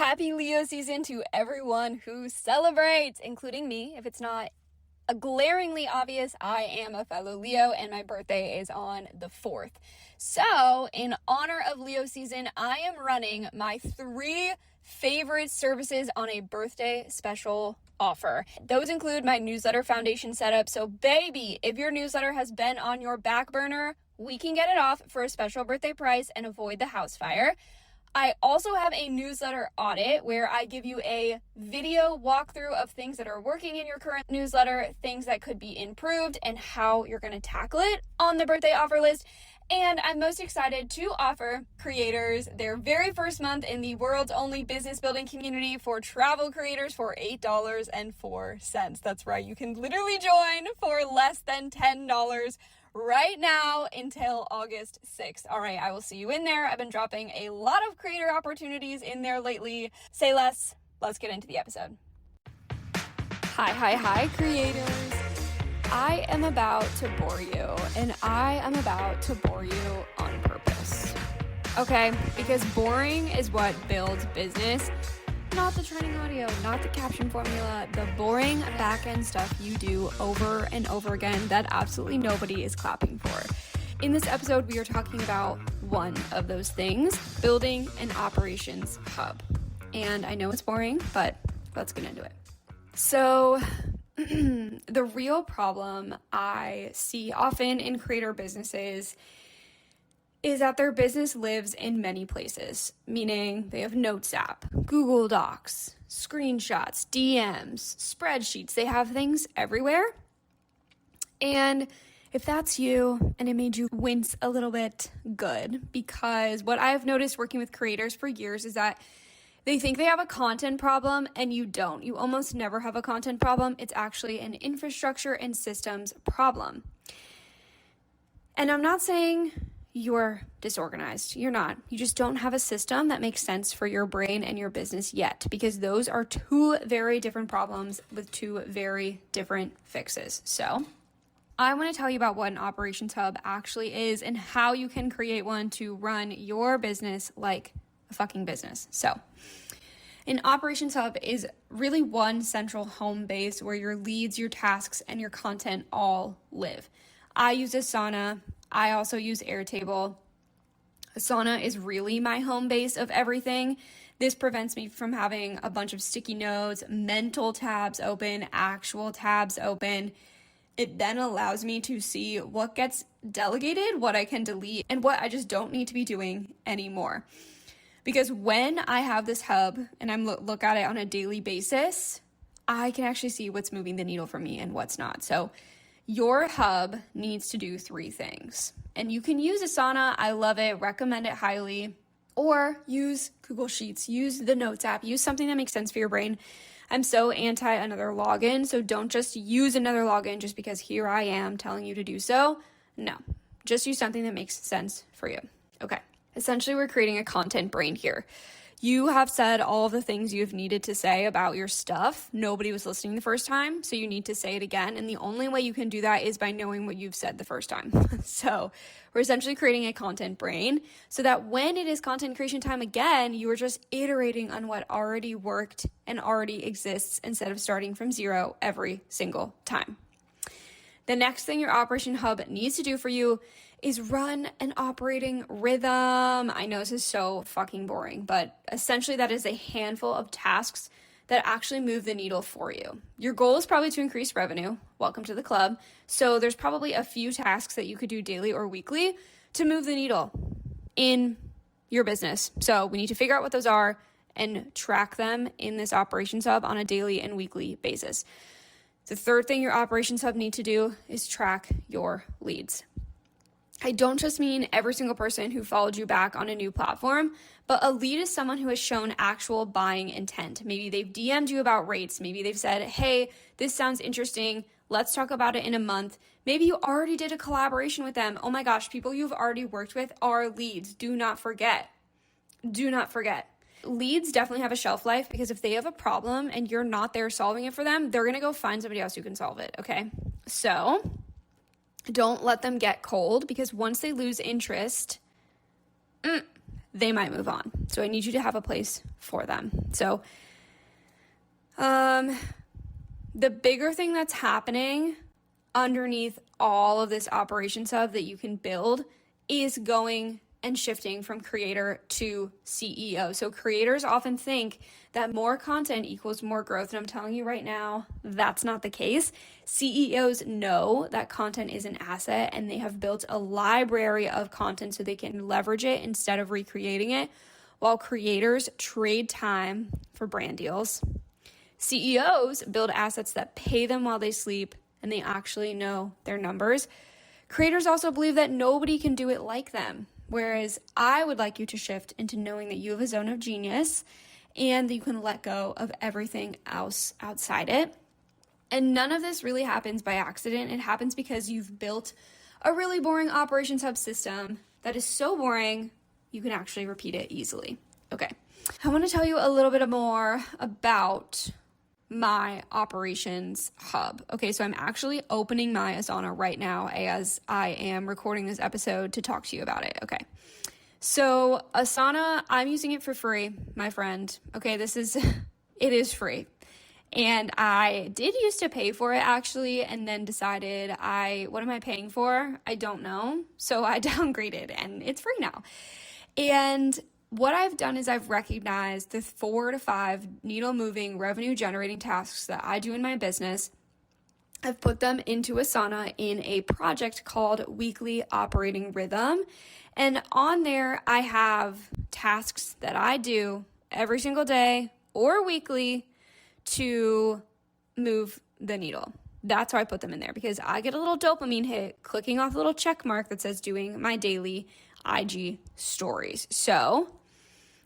Happy Leo season to everyone who celebrates, including me. If it's not glaringly obvious, I am a fellow Leo and my birthday is on the 4th. So, in honor of Leo season, I am running my 3 favorite services on a birthday special offer. Those include my newsletter foundation setup. So, baby, if your newsletter has been on your back burner, we can get it off for a special birthday price and avoid the house fire. I also have a newsletter audit where I give you a video walkthrough of things that are working in your current newsletter, things that could be improved, and how you're going to tackle it on the birthday offer list. And I'm most excited to offer creators their very first month in the world's only business building community for travel creators for $8.04. That's right. You can literally join for less than $10 right now until August 6th. All right, I will see you in there. I've been dropping a lot of creator opportunities in there lately. Say less. Let's get into the episode. Hi, creators. I am about to bore you, and I am about to bore you on purpose. Okay, because boring is what builds business. Not the training audio, not the caption formula, the boring backend stuff you do over and over again that absolutely nobody is clapping for. In this episode, we are talking about one of those things, building an operations hub. And I know it's boring, but let's get into it. So the real problem I see often in creator businesses is that their business lives in many places, meaning they have Notes app, Google Docs, screenshots, DMs, spreadsheets. They have things everywhere. And if that's you and it made you wince a little bit, good, because what I've noticed working with creators for years is that they think they have a content problem and you don't. You almost never have a content problem. It's actually an infrastructure and systems problem. And I'm not saying you're disorganized. You're not. You just don't have a system that makes sense for your brain and your business yet, because those are 2 very different problems with 2 very different fixes. So I want to tell you about what an operations hub actually is and how you can create one to run your business like a fucking business. So an operations hub is really one central home base where your leads, your tasks, and your content all live. I use Asana. I also use Airtable. Asana is really my home base of everything. This prevents me from having a bunch of sticky notes, mental tabs open, actual tabs open. It then allows me to see what gets delegated, what I can delete, and what I just don't need to be doing anymore. Because when I have this hub and I'm look at it on a daily basis, I can actually see what's moving the needle for me and what's not. So your hub needs to do 3 things. And you can use Asana. I love it. Recommend it highly. Or use Google Sheets. Use the Notes app. Use something that makes sense for your brain. I'm so anti another login. So don't just use another login just because here I am telling you to do so. No. Just use something that makes sense for you. Okay. Essentially, we're creating a content brain here. You have said all the things you've needed to say about your stuff. Nobody was listening the first time, so you need to say it again. And the only way you can do that is by knowing what you've said the first time. So we're essentially creating a content brain so that when it is content creation time again, you are just iterating on what already worked and already exists instead of starting from zero every single time. The next thing your Operation Hub needs to do for you is run an operating rhythm. I know this is so fucking boring, but essentially that is a handful of tasks that actually move the needle for you. Your goal is probably to increase revenue. Welcome to the club. So there's probably a few tasks that you could do daily or weekly to move the needle in your business. So we need to figure out what those are and track them in this Operations Hub on a daily and weekly basis. The third thing your Operations Hub need to do is track your leads. I don't just mean every single person who followed you back on a new platform, but a lead is someone who has shown actual buying intent. Maybe they've DM'd you about rates. Maybe they've said, hey, this sounds interesting. Let's talk about it in a month. Maybe you already did a collaboration with them. Oh my gosh, people you've already worked with are leads. Do not forget. Do not forget. Leads definitely have a shelf life because if they have a problem and you're not there solving it for them, they're going to go find somebody else who can solve it. Okay. So don't let them get cold because once they lose interest, they might move on. So I need you to have a place for them. So the bigger thing that's happening underneath all of this operations hub that you can build is going and shifting from creator to CEO. So creators often think that more content equals more growth. And I'm telling you right now, that's not the case. CEOs know that content is an asset, and they have built a library of content so they can leverage it instead of recreating it, while creators trade time for brand deals. CEOs build assets that pay them while they sleep, and they actually know their numbers. Creators also believe that nobody can do it like them. Whereas I would like you to shift into knowing that you have a zone of genius and that you can let go of everything else outside it. And none of this really happens by accident. It happens because you've built a really boring operations hub system that is so boring, you can actually repeat it easily. Okay, I want to tell you a little bit more about my operations hub. Okay, so I'm actually opening my Asana right now as I am recording this episode to talk to you about it. Okay, so Asana, I'm using it for free, my friend. Okay, it is free. And I did used to pay for it actually, and then decided what am I paying for? I don't know. So I downgraded and it's free now. And what I've done is I've recognized the 4 to 5 needle moving revenue generating tasks that I do in my business. I've put them into Asana in a project called Weekly Operating Rhythm. And on there, I have tasks that I do every single day or weekly to move the needle. That's how I put them in there, because I get a little dopamine hit clicking off a little check mark that says doing my daily IG stories. So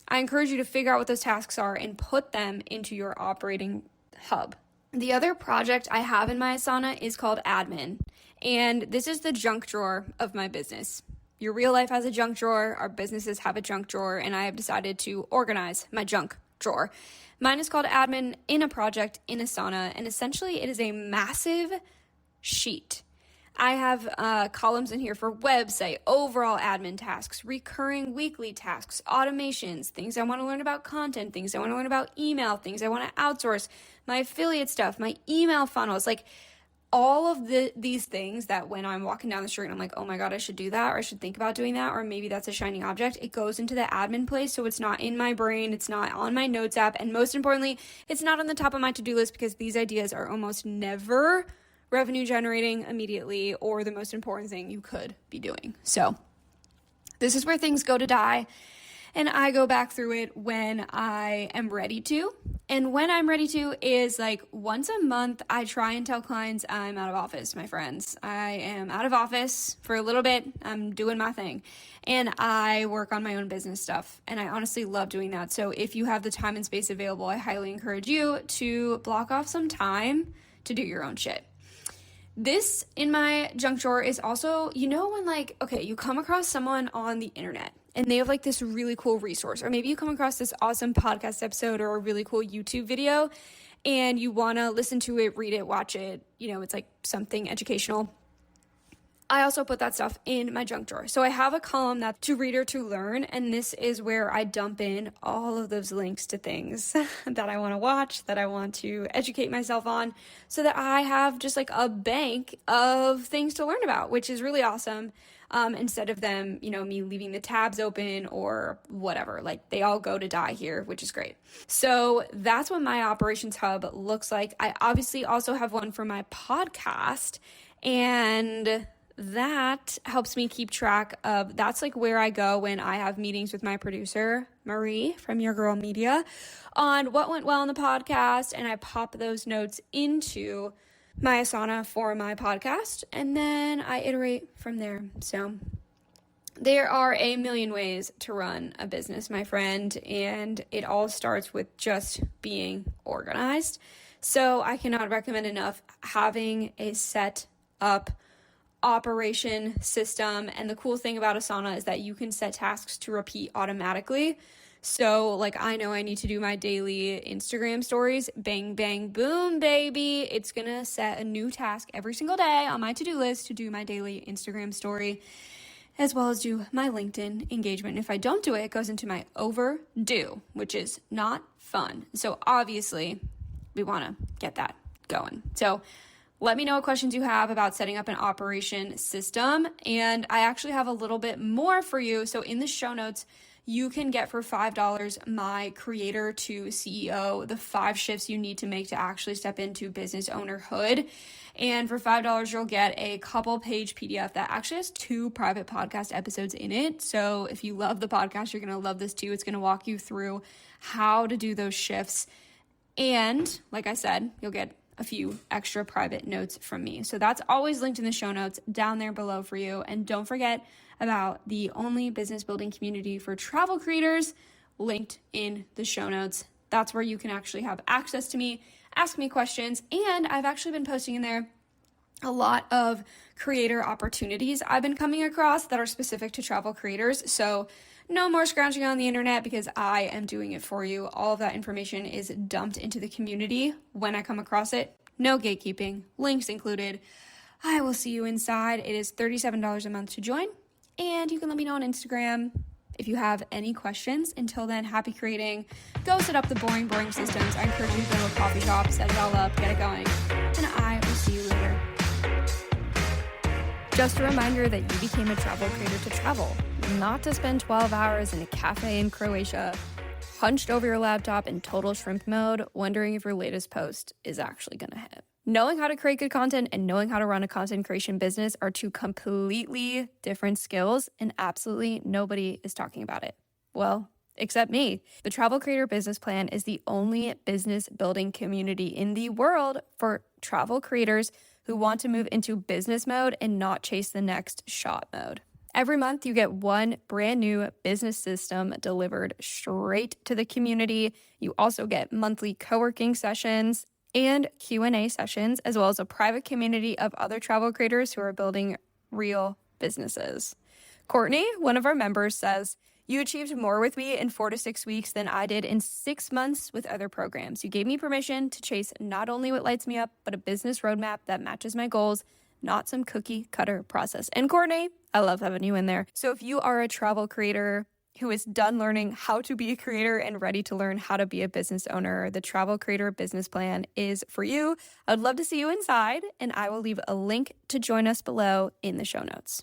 I encourage you to figure out what those tasks are and put them into your operating hub. The other project I have in my Asana is called Admin, and this is the junk drawer of my business. Your real life has a junk drawer, our businesses have a junk drawer, and I have decided to organize my junk drawer. Mine is called Admin in a project in Asana, and essentially it is a massive sheet. I have columns in here for website, overall admin tasks, recurring weekly tasks, automations, things I want to learn about content, things I want to learn about email, things I want to outsource, my affiliate stuff, my email funnels, like all of these things that when I'm walking down the street and I'm like, oh my God, I should do that, or I should think about doing that, or maybe that's a shiny object. It goes into the admin place, so it's not in my brain, it's not on my notes app, and most importantly, it's not on the top of my to-do list, because these ideas are almost never revenue generating immediately or the most important thing you could be doing. So this is where things go to die, and I go back through it when I am ready to. And when I'm ready to is like once a month, I try and tell clients I'm out of office, my friends. I am out of office for a little bit. I'm doing my thing. And I work on my own business stuff. And I honestly love doing that. So if you have the time and space available, I highly encourage you to block off some time to do your own shit. This in my junk drawer is also, when you come across someone on the internet and they have like this really cool resource, or maybe you come across this awesome podcast episode or a really cool YouTube video and you want to listen to it, read it, watch it, it's like something educational. I also put that stuff in my junk drawer. So I have a column that's to read or to learn, and this is where I dump in all of those links to things that I want to watch, that I want to educate myself on, so that I have just like a bank of things to learn about, which is really awesome. Instead of them, me leaving the tabs open or whatever, like they all go to die here, which is great. So that's what my operations hub looks like. I obviously also have one for my podcast, and that helps me keep track of, that's like where I go when I have meetings with my producer, Marie from Your Girl Media, on what went well in the podcast. And I pop those notes into my Asana for my podcast, and then I iterate from there. So there are a million ways to run a business, my friend, and it all starts with just being organized. So I cannot recommend enough having a set up operation system. And the cool thing about Asana is that you can set tasks to repeat automatically. So like I know I need to do my daily Instagram stories, bang, bang, boom, baby. It's going to set a new task every single day on my to-do list to do my daily Instagram story. as well as do my LinkedIn engagement. And if I don't do it, it goes into my overdue, which is not fun. So obviously, we want to get that going. So let me know what questions you have about setting up an operation system. And I actually have a little bit more for you. So in the show notes, you can get for $5 my Creator to CEO, the 5 shifts you need to make to actually step into business ownerhood. And for $5, you'll get a couple page PDF that actually has 2 private podcast episodes in it. So if you love the podcast, you're going to love this too. It's going to walk you through how to do those shifts. And like I said, you'll get a few extra private notes from me. So that's always linked in the show notes down there below for you. And don't forget about the only business building community for travel creators linked in the show notes. That's where you can actually have access to me, ask me questions, and I've actually been posting in there a lot of creator opportunities I've been coming across that are specific to travel creators. So no more scrounging on the internet because I am doing it for you. All of that information is dumped into the community when I come across it. No gatekeeping, links included. I will see you inside. It is $37 a month to join, and you can let me know on Instagram if you have any questions. Until then, happy creating. Go set up the boring systems. I encourage you to go to a coffee shop, set it all up, get it going, and I will see you later. Just a reminder that you became a travel creator to travel, not to spend 12 hours in a cafe in Croatia, hunched over your laptop in total shrimp mode, wondering if your latest post is actually going to hit. Knowing how to create good content and knowing how to run a content creation business are 2 completely different skills, and absolutely nobody is talking about it. Well, except me. The Travel Creator Business Plan is the only business building community in the world for travel creators who want to move into business mode and not chase the next shot mode. Every month, you get 1 brand new business system delivered straight to the community. You also get monthly co-working sessions and Q&A sessions, as well as a private community of other travel creators who are building real businesses. Courtney, one of our members, says, "You achieved more with me in 4 to 6 weeks than I did in 6 months with other programs. You gave me permission to chase not only what lights me up, but a business roadmap that matches my goals, not some cookie cutter process." And Courtney, I love having you in there. So if you are a travel creator who is done learning how to be a creator and ready to learn how to be a business owner, the Travel Creator Business Plan is for you. I'd love to see you inside, and I will leave a link to join us below in the show notes.